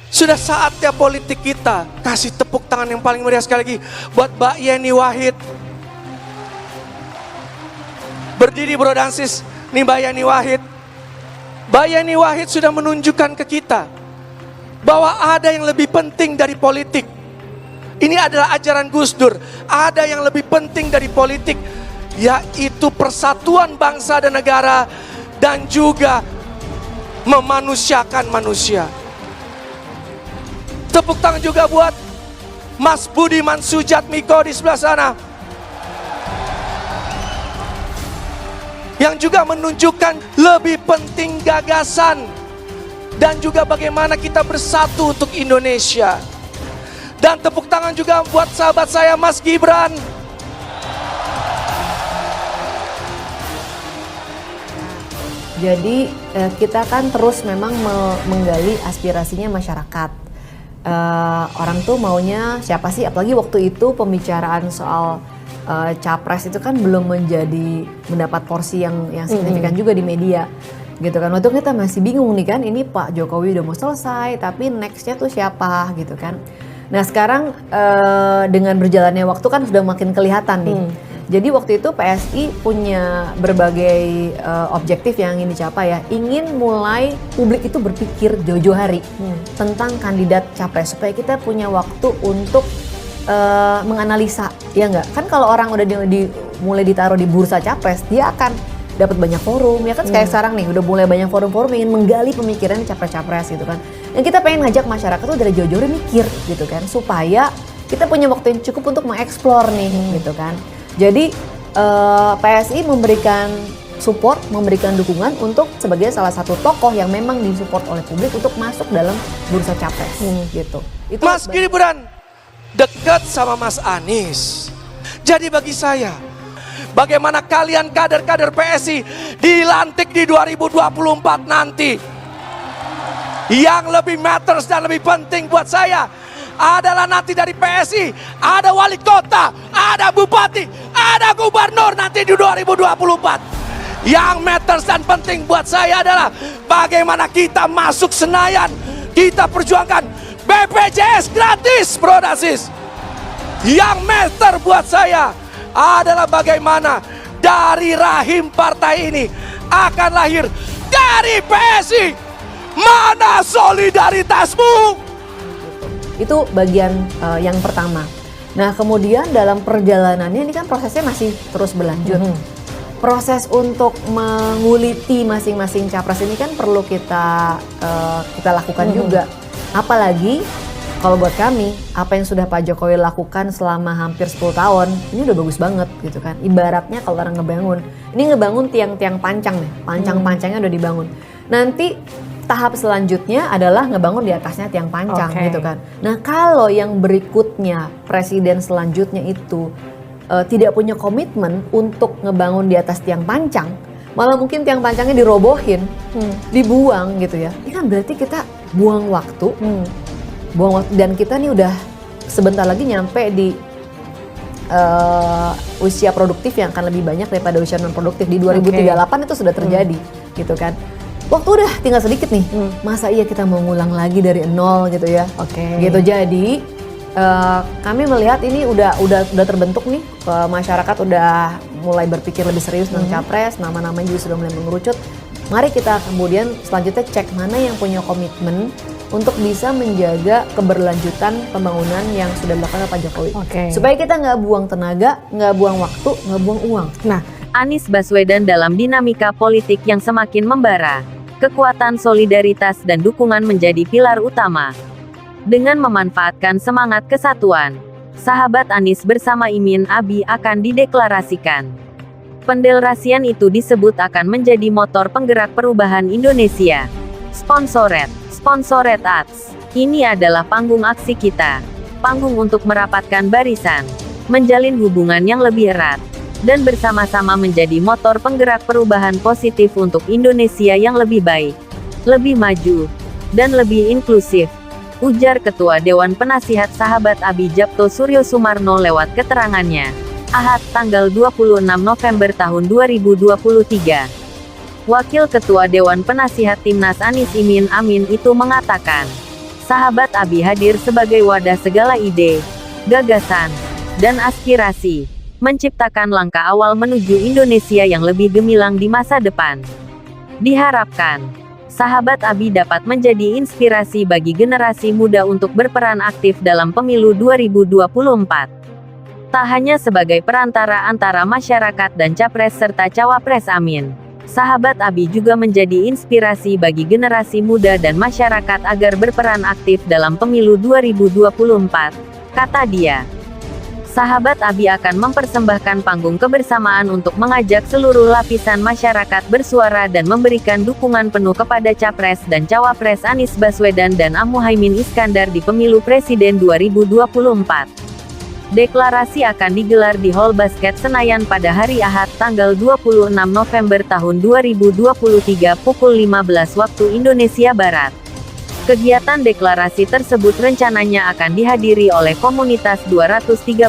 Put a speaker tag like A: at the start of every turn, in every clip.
A: Sudah saatnya politik kita kasih tepuk tangan yang paling meriah sekali lagi buat Mbak Yeni Wahid. Berdiri bro dan sis, nih Mbak Yeni Wahid. Mbak Yeni Wahid sudah menunjukkan ke kita bahwa ada yang lebih penting dari politik. Ini adalah ajaran Gus Dur. Ada yang lebih penting dari politik, yaitu persatuan bangsa dan negara dan juga memanusiakan manusia. Tepuk tangan juga buat Mas Budiman Sujatmiko di sebelah sana, yang juga menunjukkan lebih penting gagasan dan juga bagaimana kita bersatu untuk Indonesia. Dan tepuk tangan juga buat sahabat saya Mas Gibran.
B: Jadi kita kan terus memang menggali aspirasinya masyarakat. Orang tuh maunya siapa sih? Apalagi waktu itu pembicaraan soal capres itu kan belum mendapat porsi yang signifikan juga di media, gitu kan. Waktu kita masih bingung nih kan, ini Pak Jokowi udah mau selesai, tapi nextnya tuh siapa, gitu kan. Nah sekarang dengan berjalannya waktu kan sudah makin kelihatan nih. Jadi waktu itu PSI punya berbagai objektif yang ingin dicapai ya. Ingin mulai publik itu berpikir jauh-jauh hari tentang kandidat capres. Supaya kita punya waktu untuk menganalisa, ya enggak? Kan kalau orang udah mulai ditaruh di bursa capres, dia akan dapat banyak forum. Ya kan kayak sekarang nih, udah mulai banyak forum-forum ingin menggali pemikiran capres-capres gitu kan. Dan kita pengen ngajak masyarakat tuh dari jauh-jauh hari mikir gitu kan. Supaya kita punya waktu yang cukup untuk mengeksplor nih gitu kan. Jadi PSI memberikan support, memberikan dukungan untuk sebagai salah satu tokoh yang memang disupport oleh publik untuk masuk dalam bursa capres gitu. Itu
A: Mas Gibran dekat sama Mas Anies. Jadi bagi saya, bagaimana kalian kader-kader PSI dilantik di 2024 nanti, yang lebih matters dan lebih penting buat saya adalah nanti dari PSI ada wali kota, ada bupati, ada gubernur nanti di 2024. Yang matters dan penting buat saya adalah bagaimana kita masuk Senayan, kita perjuangkan BPJS gratis, bro dan sis. Yang matter buat saya adalah bagaimana dari rahim partai ini akan lahir dari PSI. Mana solidaritasmu?
B: Itu bagian yang pertama. Nah kemudian dalam perjalanannya ini kan prosesnya masih terus berlanjut. Proses untuk menguliti masing-masing capres ini kan perlu kita lakukan juga. Apalagi kalau buat kami, apa yang sudah Pak Jokowi lakukan selama hampir 10 tahun, ini udah bagus banget gitu kan. Ibaratnya kalau orang ngebangun, ini ngebangun tiang-tiang pancang nih, pancang-pancangnya udah dibangun. Nanti tahap selanjutnya adalah ngebangun di atasnya tiang pancang gitu kan. Nah kalau yang berikutnya presiden selanjutnya itu tidak punya komitmen untuk ngebangun di atas tiang pancang, malah mungkin tiang pancangnya dirobohin, dibuang gitu ya. Ini kan berarti kita buang waktu, dan kita nih udah sebentar lagi nyampe di usia produktif yang akan lebih banyak daripada usia non produktif. Di 2038 itu sudah terjadi gitu kan. Waktu udah tinggal sedikit nih, masa iya kita mau ngulang lagi dari nol gitu ya? Gitu. Jadi kami melihat ini udah terbentuk nih, masyarakat udah mulai berpikir lebih serius tentang capres, nama-namanya juga sudah mulai mengerucut. Mari kita kemudian selanjutnya cek mana yang punya komitmen untuk bisa menjaga keberlanjutan pembangunan yang sudah dilakukan oleh Pak Jokowi. Supaya kita nggak buang tenaga, nggak buang waktu, nggak buang uang.
C: Nah, Anies Baswedan dalam dinamika politik yang semakin membara. Kekuatan solidaritas dan dukungan menjadi pilar utama. Dengan memanfaatkan semangat kesatuan, sahabat Anies bersama Imin Abi akan dideklarasikan. Pendelegasian itu disebut akan menjadi motor penggerak perubahan Indonesia. Sponsored Ads. Ini adalah panggung aksi kita. Panggung untuk merapatkan barisan, menjalin hubungan yang lebih erat, dan bersama-sama menjadi motor penggerak perubahan positif untuk Indonesia yang lebih baik, lebih maju, dan lebih inklusif, ujar Ketua Dewan Penasihat Sahabat Abi Djapto Suryo Sumarno lewat keterangannya, Ahad, tanggal 26 November tahun 2023. Wakil Ketua Dewan Penasihat Timnas Anies Imin Amin itu mengatakan, Sahabat Abi hadir sebagai wadah segala ide, gagasan, dan aspirasi, menciptakan langkah awal menuju Indonesia yang lebih gemilang di masa depan. Diharapkan, Sahabat Abi dapat menjadi inspirasi bagi generasi muda untuk berperan aktif dalam pemilu 2024. Tak hanya sebagai perantara antara masyarakat dan capres serta cawapres amin. Sahabat Abi juga menjadi inspirasi bagi generasi muda dan masyarakat agar berperan aktif dalam pemilu 2024, kata dia. Sahabat Abi akan mempersembahkan panggung kebersamaan untuk mengajak seluruh lapisan masyarakat bersuara dan memberikan dukungan penuh kepada Capres dan Cawapres Anies Baswedan dan Muhaimin Iskandar di pemilu presiden 2024. Deklarasi akan digelar di Hall Basket Senayan pada hari Ahad tanggal 26 November tahun 2023 pukul 15 waktu Indonesia Barat. Kegiatan deklarasi tersebut rencananya akan dihadiri oleh komunitas 234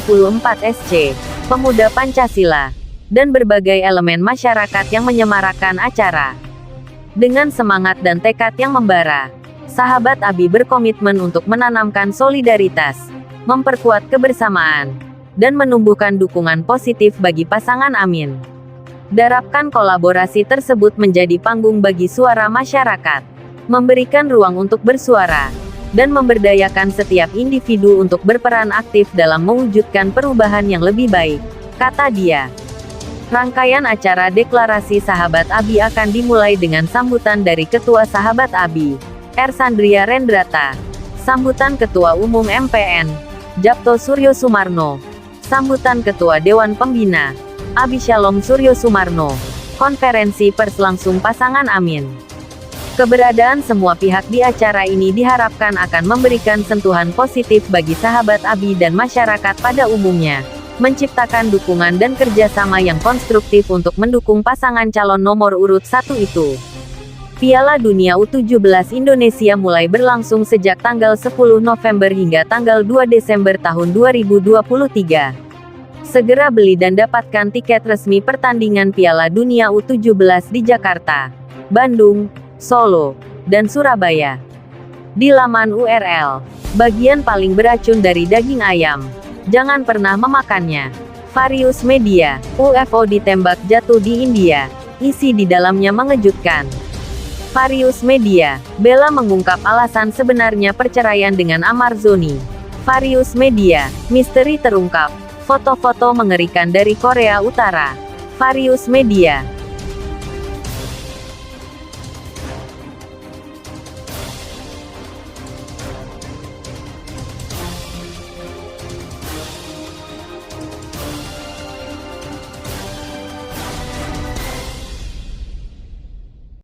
C: SC, Pemuda Pancasila, dan berbagai elemen masyarakat yang menyemarakan acara. Dengan semangat dan tekad yang membara, Sahabat Abi berkomitmen untuk menanamkan solidaritas, memperkuat kebersamaan, dan menumbuhkan dukungan positif bagi pasangan amin. Darapkan kolaborasi tersebut menjadi panggung bagi suara masyarakat, memberikan ruang untuk bersuara, dan memberdayakan setiap individu untuk berperan aktif dalam mewujudkan perubahan yang lebih baik, kata dia. Rangkaian acara deklarasi Sahabat Abi akan dimulai dengan sambutan dari Ketua Sahabat Abi, Ersandria Rendrata, sambutan Ketua Umum MPN, Japto Suryo Sumarno, sambutan Ketua Dewan Pembina, Abi Shalom Suryo Sumarno, konferensi pers langsung pasangan amin. Keberadaan semua pihak di acara ini diharapkan akan memberikan sentuhan positif bagi Sahabat Abi dan masyarakat pada umumnya, menciptakan dukungan dan kerjasama yang konstruktif untuk mendukung pasangan calon nomor urut 1 itu. Piala Dunia U17 Indonesia mulai berlangsung sejak tanggal 10 November hingga tanggal 2 Desember tahun 2023. Segera beli dan dapatkan tiket resmi pertandingan Piala Dunia U17 di Jakarta, Bandung, Solo, dan Surabaya. Di laman URL, bagian paling beracun dari daging ayam. Jangan pernah memakannya. Varius Media, UFO ditembak jatuh di India. Isi di dalamnya mengejutkan. Varius Media, Bella mengungkap alasan sebenarnya perceraian dengan Amar Zoni. Varius Media, misteri terungkap. Foto-foto mengerikan dari Korea Utara. Varius Media,